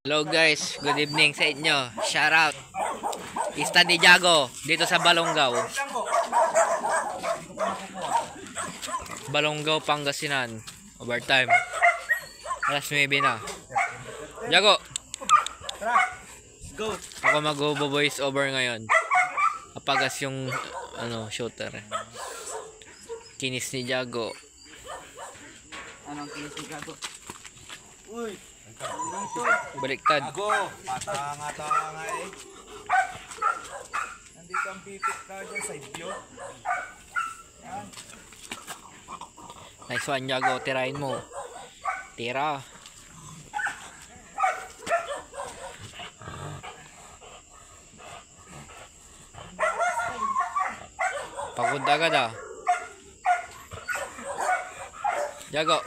Hello guys, good evening sa inyo. Shout out Pista ni Jago dito sa Balongaw. Balongaw, Pangasinan. Overtime. Alas 9 na. Jago. Go. Ako mag-voice over ngayon. Apagas yung shooter. Kinis ni Jago. Anong kinis ni Jago? Uy. Baliktad. Jago, patanga-tanga eh. Nandito ang pipit ka dyan, side view. Yan. Nice one, Jago. Tirahin mo. Tira. Pagod agad ah. Jago.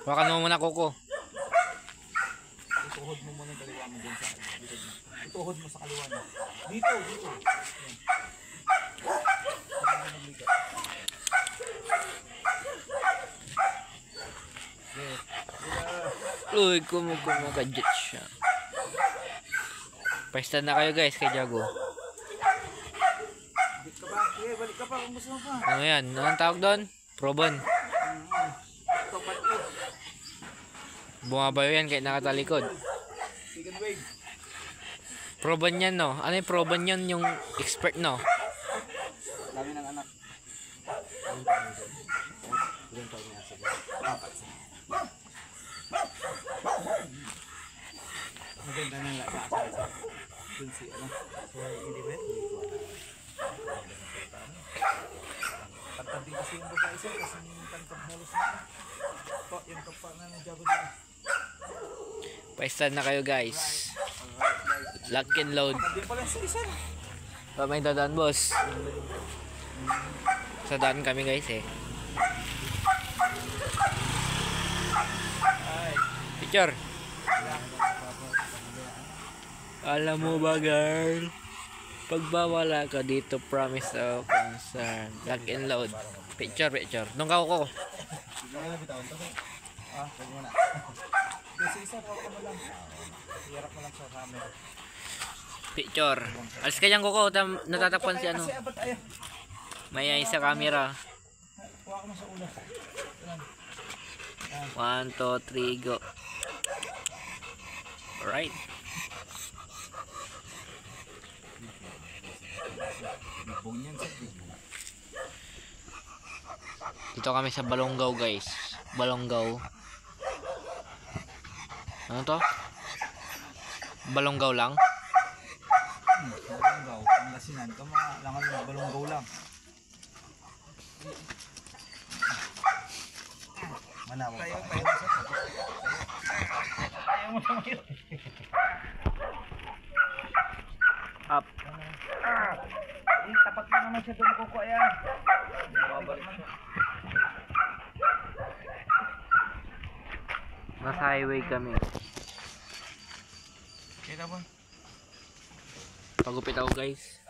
Wakan mo muna kuko. Ituhod mo muna yung kaliwa mo dyan sa likod mo. Ituhod mo sa kaliwa mo. Dito, dito. Uy, kumakajet siya. Paista na kayo guys kay Jago. Balik ka ba? Sige, balik ka pa. Umus mo pa. Ano yan? Anong tawag doon? Proban. Topat ko. Bumabayo yan kahit nakatalikod. Second wave. Proban yan no? Ano yung proban yan? Yung expert no? Dami ng anak. Maganda ng laga. Dun si ano? So, hindi ba? Tantad din kasi yung babae siya kasi tantad halos na. Po, yung topa na ng Jago dito. Paista na kayo guys. Lock and load. Hindi pala si Isan. May dadaan boss. Sa daan kami guys eh. Picture. Alam mo ba girl? Pagbawala ka dito, promise of concern. Lock and load. Picture. Nung ko. Ah, wag mo na. Kasi Isan, wag mo lang. Hirap mo lang sa camera. Picture. Alis ka dyan kuko. Natatakpan si ano. Kasi abot ayaw. May ay sa camera. Huwag mo sa ulo. 1, 2, 3, go. Alright. Dito kami sa Balongaw guys. Balongaw. Ano to? Balongaw lang? Balonggaw. Pangasinan. Langan mo balonggaw lang. Manawa pa. Ayaw mo sa mayo. Up. Tapat mo naman siya doon kuko ayan. Nasa highway kami. Kita ba? Pagupit ako guys.